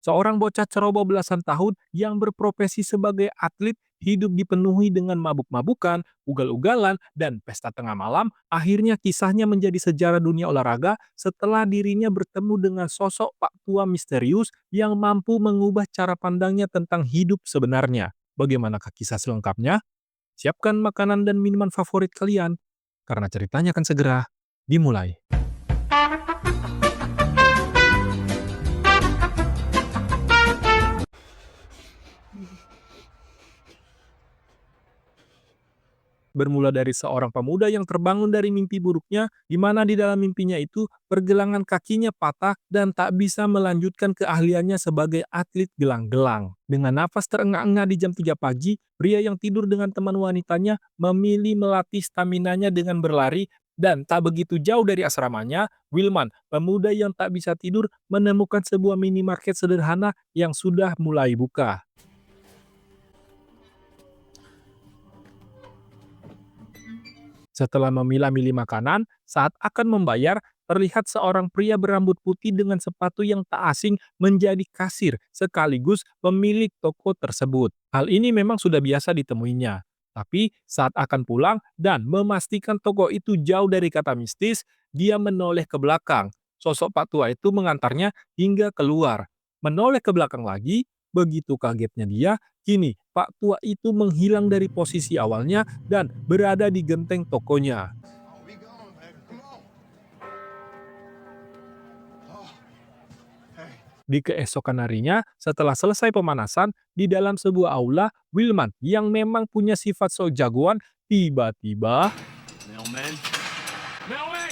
Seorang bocah ceroboh belasan tahun yang berprofesi sebagai atlet hidup dipenuhi dengan mabuk-mabukan, ugal-ugalan, dan pesta tengah malam, akhirnya kisahnya menjadi sejarah dunia olahraga setelah dirinya bertemu dengan sosok Pak Tua misterius yang mampu mengubah cara pandangnya tentang hidup sebenarnya. Bagaimanakah kisah selengkapnya? Siapkan makanan dan minuman favorit kalian, karena ceritanya akan segera dimulai. Bermula dari seorang pemuda yang terbangun dari mimpi buruknya, di mana di dalam mimpinya itu pergelangan kakinya patah dan tak bisa melanjutkan keahliannya sebagai atlet gelang-gelang. Dengan nafas terengah-engah di jam 3 pagi, pria yang tidur dengan teman wanitanya memilih melatih staminanya dengan berlari dan tak begitu jauh dari asramanya, Wilman, pemuda yang tak bisa tidur, menemukan sebuah minimarket sederhana yang sudah mulai buka. Setelah memilah-milih makanan, saat akan membayar, terlihat seorang pria berambut putih dengan sepatu yang tak asing menjadi kasir sekaligus pemilik toko tersebut. Hal ini memang sudah biasa ditemuinya. Tapi saat akan pulang dan memastikan toko itu jauh dari kata mistis, dia menoleh ke belakang. Sosok Pak Tua itu mengantarnya hingga keluar. Menoleh ke belakang lagi, begitu kagetnya dia, kini Pak Tua itu menghilang dari posisi awalnya dan berada di genteng tokonya. Oh, we gone, baby. Come on. Oh, hey. Di keesokan harinya, setelah selesai pemanasan, di dalam sebuah aula, Wilman yang memang punya sifat sok jagoan, tiba-tiba Mailman. Mailman!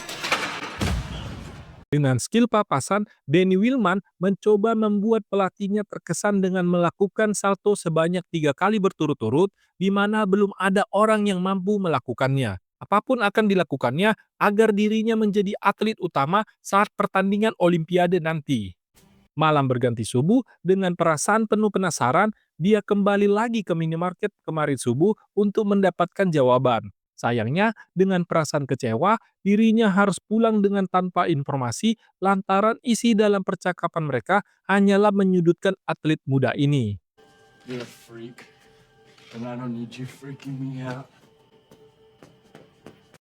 dengan skill papasan, Danny Willman mencoba membuat pelatihnya terkesan dengan melakukan salto sebanyak 3 kali berturut-turut, di mana belum ada orang yang mampu melakukannya. Apapun akan dilakukannya agar dirinya menjadi atlet utama saat pertandingan Olimpiade nanti. Malam berganti subuh, dengan perasaan penuh penasaran, dia kembali lagi ke minimarket kemarin subuh untuk mendapatkan jawaban. Sayangnya, dengan perasaan kecewa, dirinya harus pulang dengan tanpa informasi lantaran isi dalam percakapan mereka hanyalah menyudutkan atlet muda ini. You're a freak, and I don't need you freaking me out.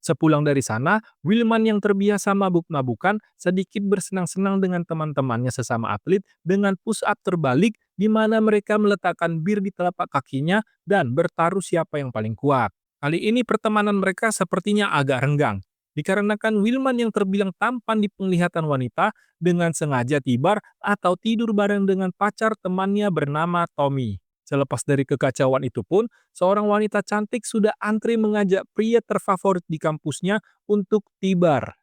Sepulang dari sana, Wilman yang terbiasa mabuk-mabukan sedikit bersenang-senang dengan teman-temannya sesama atlet dengan push up terbalik di mana mereka meletakkan bir di telapak kakinya dan bertaruh siapa yang paling kuat. Kali ini pertemanan mereka sepertinya agak renggang, dikarenakan Wilman yang terbilang tampan di penglihatan wanita dengan sengaja tibar atau tidur bareng dengan pacar temannya bernama Tommy. Selepas dari kekacauan itu pun, seorang wanita cantik sudah antri mengajak pria terfavorit di kampusnya untuk tibar.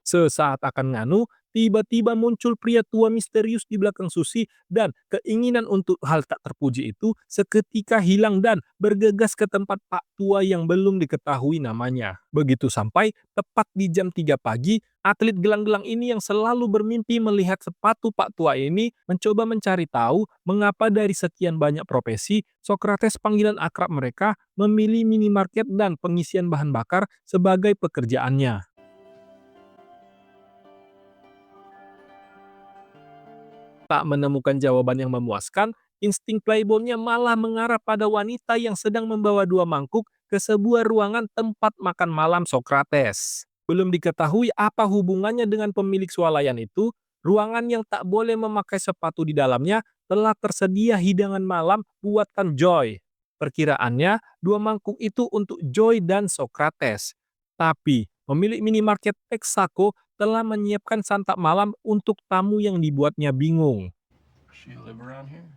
Sesaat akan nganu, tiba-tiba muncul pria tua misterius di belakang Susi dan keinginan untuk hal tak terpuji itu seketika hilang dan bergegas ke tempat Pak Tua yang belum diketahui namanya. Begitu sampai, tepat di jam 3 pagi, atlet gelang-gelang ini yang selalu bermimpi melihat sepatu Pak Tua ini mencoba mencari tahu mengapa dari sekian banyak profesi, Sokrates panggilan akrab mereka memilih minimarket dan pengisian bahan bakar sebagai pekerjaannya. Tak menemukan jawaban yang memuaskan, insting playboy-nya malah mengarah pada wanita yang sedang membawa 2 mangkuk ke sebuah ruangan tempat makan malam Sokrates. Belum diketahui apa hubungannya dengan pemilik swalayan itu, ruangan yang tak boleh memakai sepatu di dalamnya telah tersedia hidangan malam buatan Joy. Perkiraannya, 2 mangkuk itu untuk Joy dan Sokrates. Tapi, pemilik minimarket Texaco telah menyiapkan santap malam untuk tamu yang dibuatnya bingung. She live around here?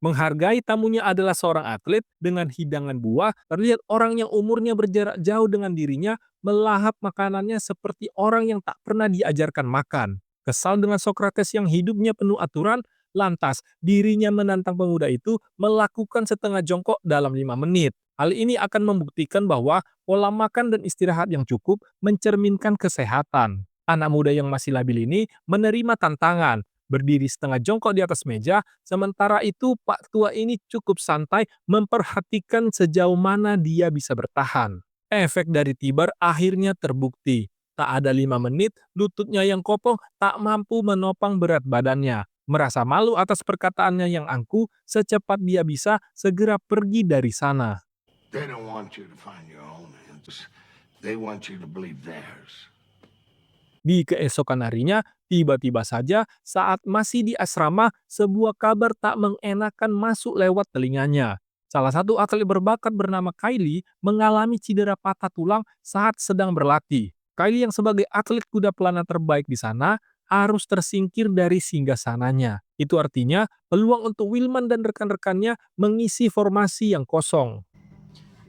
Menghargai tamunya adalah seorang atlet dengan hidangan buah, terlihat orang yang umurnya berjarak jauh dengan dirinya melahap makanannya seperti orang yang tak pernah diajarkan makan. Kesal dengan Sokrates yang hidupnya penuh aturan, lantas dirinya menantang pemuda itu melakukan setengah jongkok dalam 5 menit. Hal ini akan membuktikan bahwa pola makan dan istirahat yang cukup mencerminkan kesehatan. Anak muda yang masih labil ini menerima tantangan, berdiri setengah jongkok di atas meja, sementara itu Pak Tua ini cukup santai memperhatikan sejauh mana dia bisa bertahan. Efek dari Tiber akhirnya terbukti. Tak ada 5 menit, lututnya yang kopong tak mampu menopang berat badannya. Merasa malu atas perkataannya yang angkuh, secepat dia bisa segera pergi dari sana. They don't want you to find your own answers. They want you to believe theirs. Di keesokan harinya, tiba-tiba saja saat masih di asrama, sebuah kabar tak mengenakan masuk lewat telinganya. Salah satu atlet berbakat bernama Kylie mengalami cedera patah tulang saat sedang berlatih. Kylie yang sebagai atlet kuda pelana terbaik di sana harus tersingkir dari singgasananya. Itu artinya peluang untuk Wilman dan rekan-rekannya mengisi formasi yang kosong.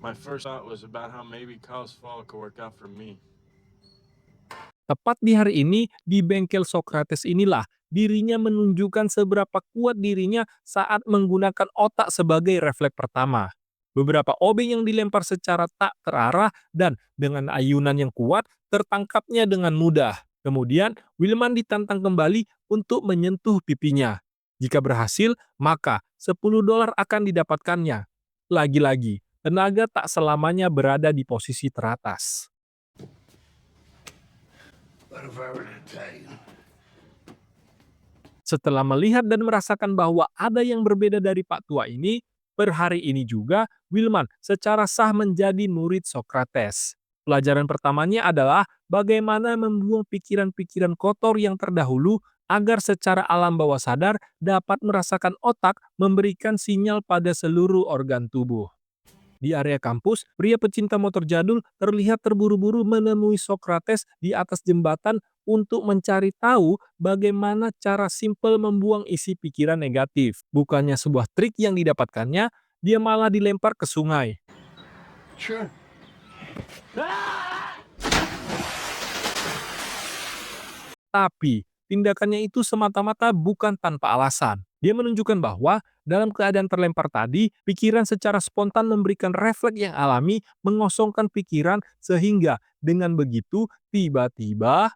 My first thought was about how maybe Kyle's fall could work out for me. Tepat di hari ini, di bengkel Socrates inilah, dirinya menunjukkan seberapa kuat dirinya saat menggunakan otak sebagai refleks pertama. Beberapa obeng yang dilempar secara tak terarah dan dengan ayunan yang kuat, tertangkapnya dengan mudah. Kemudian, Wilman ditantang kembali untuk menyentuh pipinya. Jika berhasil, maka $10 akan didapatkannya. Lagi-lagi, tenaga tak selamanya berada di posisi teratas. But if I were to tell you, Setelah melihat dan merasakan bahwa ada yang berbeda dari Pak Tua ini, per hari ini juga Wilman secara sah menjadi murid Socrates. Pelajaran pertamanya adalah bagaimana membuang pikiran-pikiran kotor yang terdahulu agar secara alam bawah sadar dapat merasakan otak memberikan sinyal pada seluruh organ tubuh. Di area kampus, pria pecinta motor jadul terlihat terburu-buru menemui Socrates di atas jembatan untuk mencari tahu bagaimana cara simpel membuang isi pikiran negatif. Bukannya sebuah trik yang didapatkannya, dia malah dilempar ke sungai. sure. Tapi, tindakannya itu semata-mata bukan tanpa alasan. Dia menunjukkan bahwa dalam keadaan terlempar tadi, pikiran secara spontan memberikan refleks yang alami mengosongkan pikiran sehingga dengan begitu tiba-tiba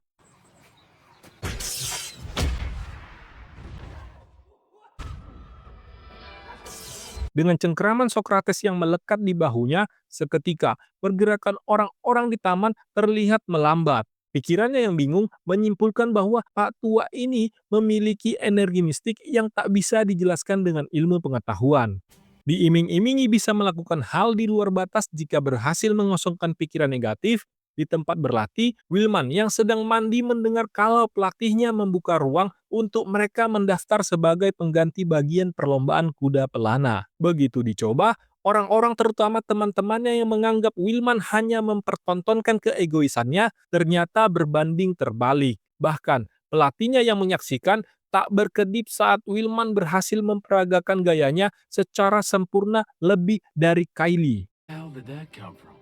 dengan cengkraman Socrates yang melekat di bahunya, seketika pergerakan orang-orang di taman terlihat melambat. Pikirannya yang bingung menyimpulkan bahwa Pak Tua ini memiliki energi mistik yang tak bisa dijelaskan dengan ilmu pengetahuan. Diiming-imingi bisa melakukan hal di luar batas jika berhasil mengosongkan pikiran negatif. Di tempat berlatih, Wilman yang sedang mandi mendengar kalau pelatihnya membuka ruang untuk mereka mendaftar sebagai pengganti bagian perlombaan kuda pelana. Begitu dicoba, orang-orang terutama teman-temannya yang menganggap Wilman hanya mempertontonkan keegoisannya ternyata berbanding terbalik. Bahkan, pelatihnya yang menyaksikan tak berkedip saat Wilman berhasil memperagakan gayanya secara sempurna lebih dari Kylie. How did that come from?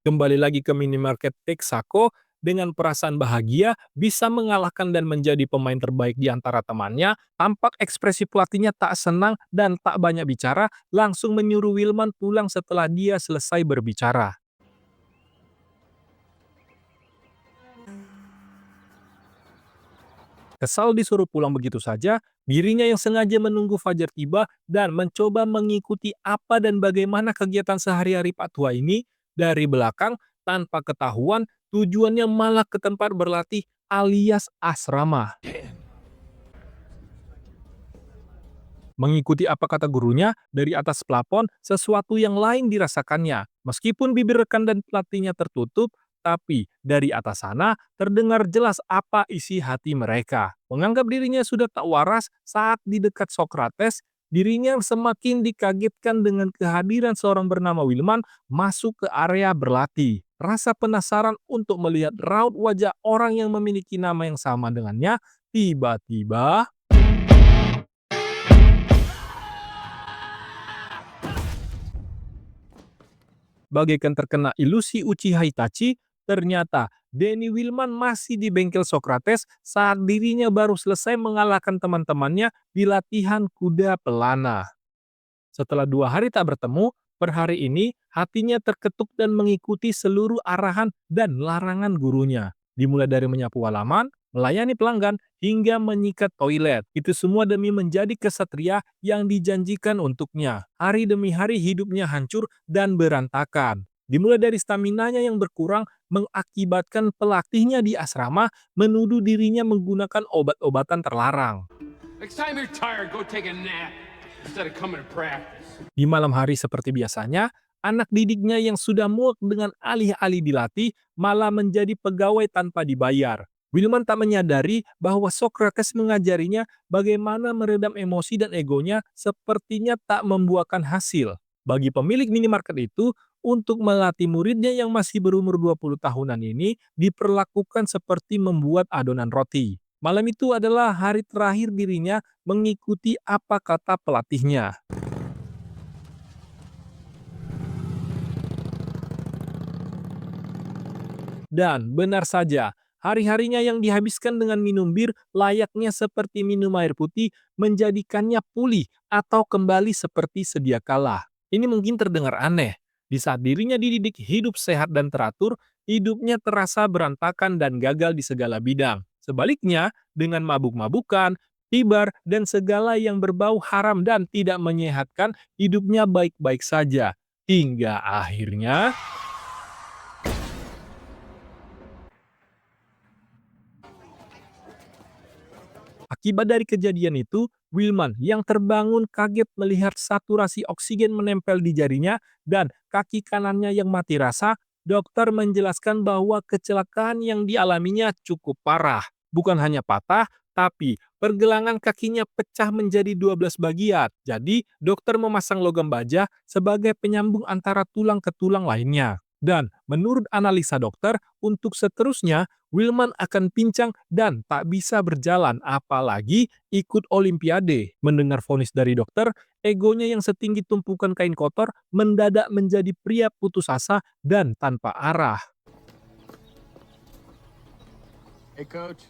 Kembali lagi ke minimarket Texaco, dengan perasaan bahagia bisa mengalahkan dan menjadi pemain terbaik di antara temannya, tampak ekspresi pelatihnya tak senang dan tak banyak bicara, langsung menyuruh Wilman pulang setelah dia selesai berbicara. Kesal disuruh pulang begitu saja, dirinya yang sengaja menunggu fajar tiba dan mencoba mengikuti apa dan bagaimana kegiatan sehari-hari Pak Tua ini dari belakang tanpa ketahuan tujuannya malah ke tempat berlatih alias asrama. Mengikuti apa kata gurunya, dari atas plafon sesuatu yang lain dirasakannya. Meskipun bibir rekan dan pelatihnya tertutup, tapi dari atas sana terdengar jelas apa isi hati mereka. Menganggap dirinya sudah tak waras saat di dekat Socrates, dirinya semakin dikagetkan dengan kehadiran seorang bernama Wilman masuk ke area berlatih. Rasa penasaran untuk melihat raut wajah orang yang memiliki nama yang sama dengannya, tiba-tiba bagaikan terkena ilusi Uchiha Itachi, ternyata Danny Wilman masih di bengkel Socrates saat dirinya baru selesai mengalahkan teman-temannya di latihan kuda pelana. Setelah 2 hari tak bertemu, per hari ini hatinya terketuk dan mengikuti seluruh arahan dan larangan gurunya. Dimulai dari menyapu halaman, melayani pelanggan, hingga menyikat toilet. Itu semua demi menjadi kesatria yang dijanjikan untuknya. Hari demi hari hidupnya hancur dan berantakan. Dimulai dari staminanya yang berkurang, mengakibatkan pelatihnya di asrama menuduh dirinya menggunakan obat-obatan terlarang. Next time you're tired, go take a nap instead of coming to practice. Di malam hari seperti biasanya, anak didiknya yang sudah muak dengan alih-alih dilatih malah menjadi pegawai tanpa dibayar. Wilman tak menyadari bahwa Socrates mengajarinya bagaimana meredam emosi dan egonya sepertinya tak membuahkan hasil. Bagi pemilik minimarket itu, untuk melatih muridnya yang masih berumur 20 tahunan ini diperlakukan seperti membuat adonan roti. Malam itu adalah hari terakhir dirinya mengikuti apa kata pelatihnya. Dan benar saja, hari-harinya yang dihabiskan dengan minum bir layaknya seperti minum air putih menjadikannya pulih atau kembali seperti sedia kala. Ini mungkin terdengar aneh. Di saat dirinya dididik hidup sehat dan teratur, hidupnya terasa berantakan dan gagal di segala bidang. Sebaliknya, dengan mabuk-mabukan, tibar, dan segala yang berbau haram dan tidak menyehatkan, hidupnya baik-baik saja. Hingga akhirnya akibat dari kejadian itu, Wilman yang terbangun kaget melihat saturasi oksigen menempel di jarinya dan kaki kanannya yang mati rasa. Dokter menjelaskan bahwa kecelakaan yang dialaminya cukup parah. Bukan hanya patah, tapi pergelangan kakinya pecah menjadi 12 bagian. Jadi, dokter memasang logam baja sebagai penyambung antara tulang ke tulang lainnya. Dan menurut analisa dokter, untuk seterusnya Wilman akan pincang dan tak bisa berjalan, apalagi ikut Olimpiade. Mendengar vonis dari dokter, egonya yang setinggi tumpukan kain kotor mendadak menjadi pria putus asa dan tanpa arah. Hey, coach.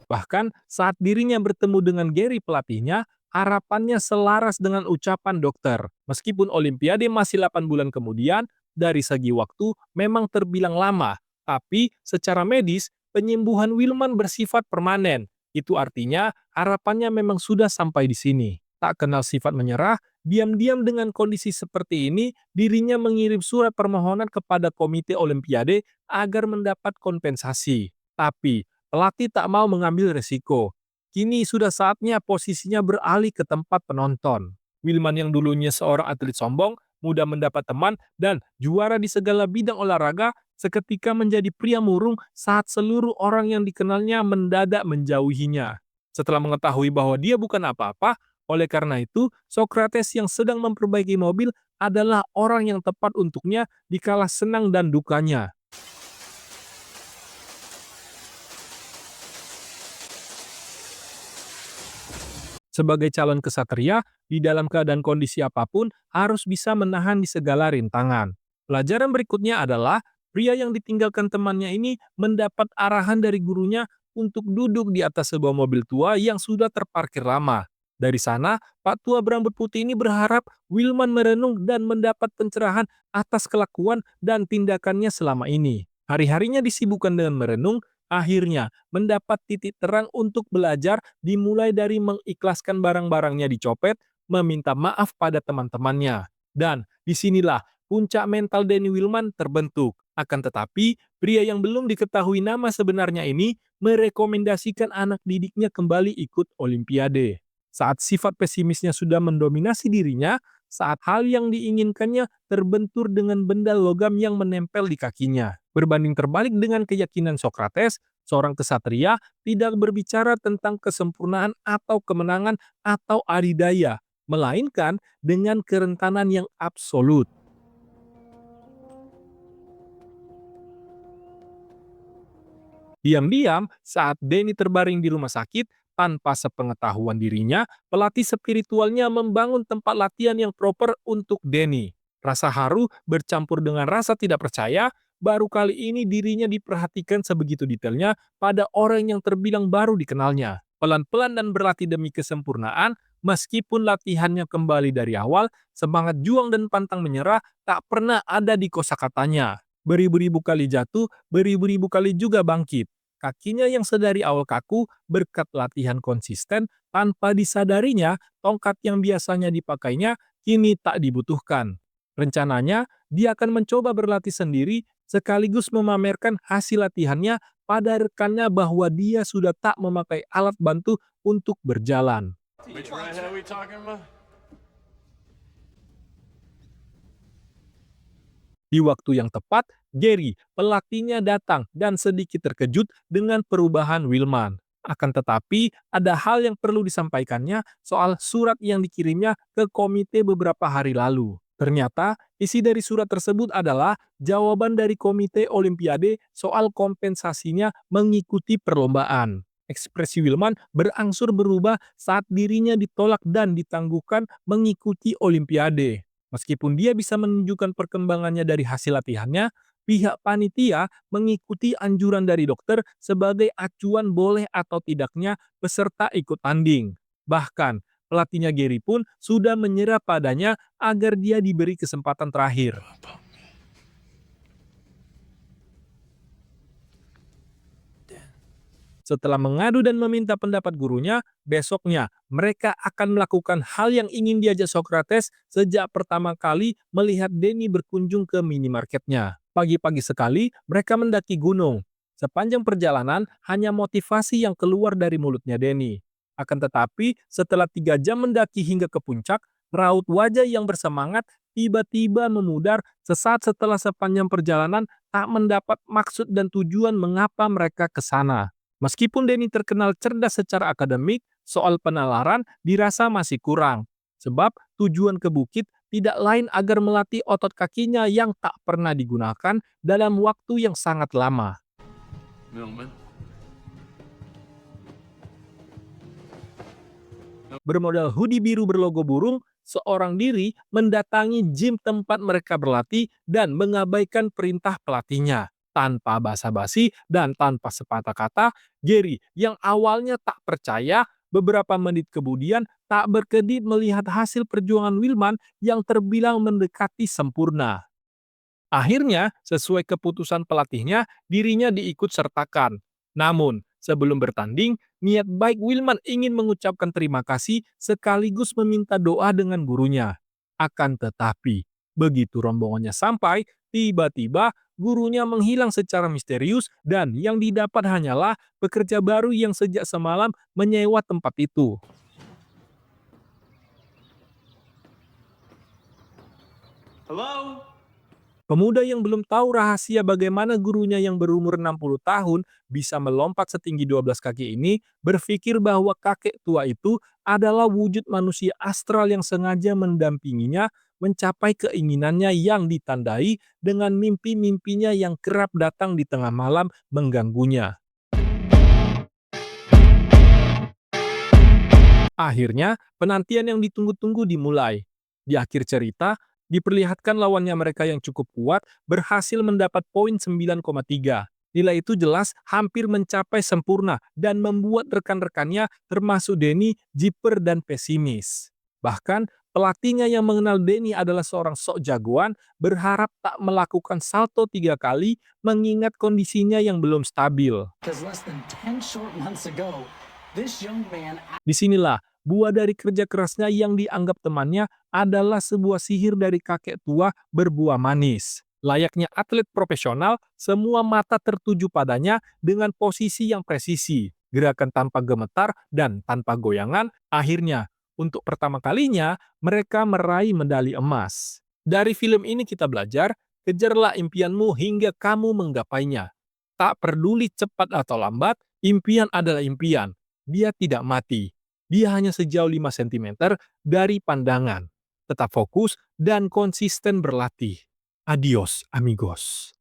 Bahkan saat dirinya bertemu dengan Gary pelatihnya, harapannya selaras dengan ucapan dokter. Meskipun Olimpiade masih 8 bulan kemudian, dari segi waktu memang terbilang lama. Tapi secara medis, penyembuhan Wilman bersifat permanen. Itu artinya harapannya memang sudah sampai di sini. Tak kenal sifat menyerah, diam-diam dengan kondisi seperti ini, dirinya mengirim surat permohonan kepada Komite Olimpiade agar mendapat kompensasi. Tapi pelatih tak mau mengambil resiko. Kini sudah saatnya posisinya beralih ke tempat penonton. Wilman yang dulunya seorang atlet sombong, mudah mendapat teman, dan juara di segala bidang olahraga, seketika menjadi pria murung saat seluruh orang yang dikenalnya mendadak menjauhinya. Setelah mengetahui bahwa dia bukan apa-apa, oleh karena itu, Socrates yang sedang memperbaiki mobil adalah orang yang tepat untuknya di kala senang dan dukanya. Sebagai calon kesatria, di dalam keadaan kondisi apapun harus bisa menahan di segala rintangan. Pelajaran berikutnya adalah pria yang ditinggalkan temannya ini mendapat arahan dari gurunya untuk duduk di atas sebuah mobil tua yang sudah terparkir lama. Dari sana, Pak tua berambut putih ini berharap Wilman merenung dan mendapat pencerahan atas kelakuan dan tindakannya selama ini. Hari-harinya disibukkan dengan merenung, akhirnya mendapat titik terang untuk belajar, dimulai dari mengikhlaskan barang-barangnya dicopet, meminta maaf pada teman-temannya. Dan disinilah puncak mental Danny Wilman terbentuk. Akan tetapi, pria yang belum diketahui nama sebenarnya ini merekomendasikan anak didiknya kembali ikut Olimpiade. Saat sifat pesimisnya sudah mendominasi dirinya, saat hal yang diinginkannya terbentur dengan benda logam yang menempel di kakinya. Berbanding terbalik dengan keyakinan Socrates, seorang kesatria tidak berbicara tentang kesempurnaan atau kemenangan atau adidaya, melainkan dengan kerentanan yang absolut. Diam-diam, saat Danny terbaring di rumah sakit, tanpa sepengetahuan dirinya, pelatih spiritualnya membangun tempat latihan yang proper untuk Danny. Rasa haru bercampur dengan rasa tidak percaya, baru kali ini dirinya diperhatikan sebegitu detailnya pada orang yang terbilang baru dikenalnya. Pelan-pelan dan berlatih demi kesempurnaan, meskipun latihannya kembali dari awal, semangat juang dan pantang menyerah tak pernah ada di kosakatanya. Beribu-ribu kali jatuh, beribu-ribu kali juga bangkit. Kakinya yang sedari awal kaku berkat latihan konsisten, tanpa disadarinya tongkat yang biasanya dipakainya kini tak dibutuhkan. Rencananya, dia akan mencoba berlatih sendiri sekaligus memamerkan hasil latihannya pada rekannya bahwa dia sudah tak memakai alat bantu untuk berjalan. Which redhead we talking about? Di waktu yang tepat, Gary, pelatihnya datang dan sedikit terkejut dengan perubahan Willman. Akan tetapi, ada hal yang perlu disampaikannya soal surat yang dikirimnya ke komite beberapa hari lalu. Ternyata, isi dari surat tersebut adalah jawaban dari Komite Olimpiade soal kompensasinya mengikuti perlombaan. Ekspresi Willman berangsur berubah saat dirinya ditolak dan ditangguhkan mengikuti Olimpiade. Meskipun dia bisa menunjukkan perkembangannya dari hasil latihannya, pihak panitia mengikuti anjuran dari dokter sebagai acuan boleh atau tidaknya peserta ikut tanding. Bahkan, pelatihnya Gary pun sudah menyerah padanya agar dia diberi kesempatan terakhir. Setelah mengadu dan meminta pendapat gurunya, besoknya mereka akan melakukan hal yang ingin diajak Socrates sejak pertama kali melihat Danny berkunjung ke minimarketnya. Pagi-pagi sekali, mereka mendaki gunung. Sepanjang perjalanan, hanya motivasi yang keluar dari mulutnya Danny. Akan tetapi, setelah 3 jam mendaki hingga ke puncak, raut wajah yang bersemangat tiba-tiba memudar sesaat setelah sepanjang perjalanan tak mendapat maksud dan tujuan mengapa mereka ke sana. Meskipun Danny terkenal cerdas secara akademik, soal penalaran dirasa masih kurang. Sebab tujuan ke bukit tidak lain agar melatih otot kakinya yang tak pernah digunakan dalam waktu yang sangat lama. Millman. Bermodal hoodie biru berlogo burung, seorang diri mendatangi gym tempat mereka berlatih dan mengabaikan perintah pelatihnya. Tanpa basa-basi dan tanpa sepatah kata, Gary yang awalnya tak percaya, beberapa menit kemudian tak berkedip melihat hasil perjuangan Willman yang terbilang mendekati sempurna. Akhirnya, sesuai keputusan pelatihnya, dirinya diikut sertakan. Namun, sebelum bertanding, niat baik Willman ingin mengucapkan terima kasih sekaligus meminta doa dengan gurunya. Akan tetapi, begitu rombongannya sampai, tiba-tiba gurunya menghilang secara misterius dan yang didapat hanyalah pekerja baru yang sejak semalam menyewa tempat itu. Hello? Pemuda yang belum tahu rahasia bagaimana gurunya yang berumur 60 tahun bisa melompat setinggi 12 kaki ini berpikir bahwa kakek tua itu adalah wujud manusia astral yang sengaja mendampinginya mencapai keinginannya yang ditandai dengan mimpi-mimpinya yang kerap datang di tengah malam mengganggunya. Akhirnya, penantian yang ditunggu-tunggu dimulai. Di akhir cerita, diperlihatkan lawannya mereka yang cukup kuat berhasil mendapat poin 9,3. Nilai itu jelas hampir mencapai sempurna dan membuat rekan-rekannya termasuk Danny, jiper dan pesimis. Bahkan, pelatihnya yang mengenal Danny adalah seorang sok jagoan berharap tak melakukan salto 3 kali mengingat kondisinya yang belum stabil. Because less than 10 short months ago, this young man Disinilah buah dari kerja kerasnya yang dianggap temannya adalah sebuah sihir dari kakek tua berbuah manis. Layaknya atlet profesional, semua mata tertuju padanya dengan posisi yang presisi, gerakan tanpa gemetar dan tanpa goyangan. Akhirnya, untuk pertama kalinya, mereka meraih medali emas. Dari film ini kita belajar, kejarlah impianmu hingga kamu menggapainya. Tak peduli cepat atau lambat, impian adalah impian. Dia tidak mati. Dia hanya sejauh 5 cm dari pandangan. Tetap fokus dan konsisten berlatih. Adios, amigos.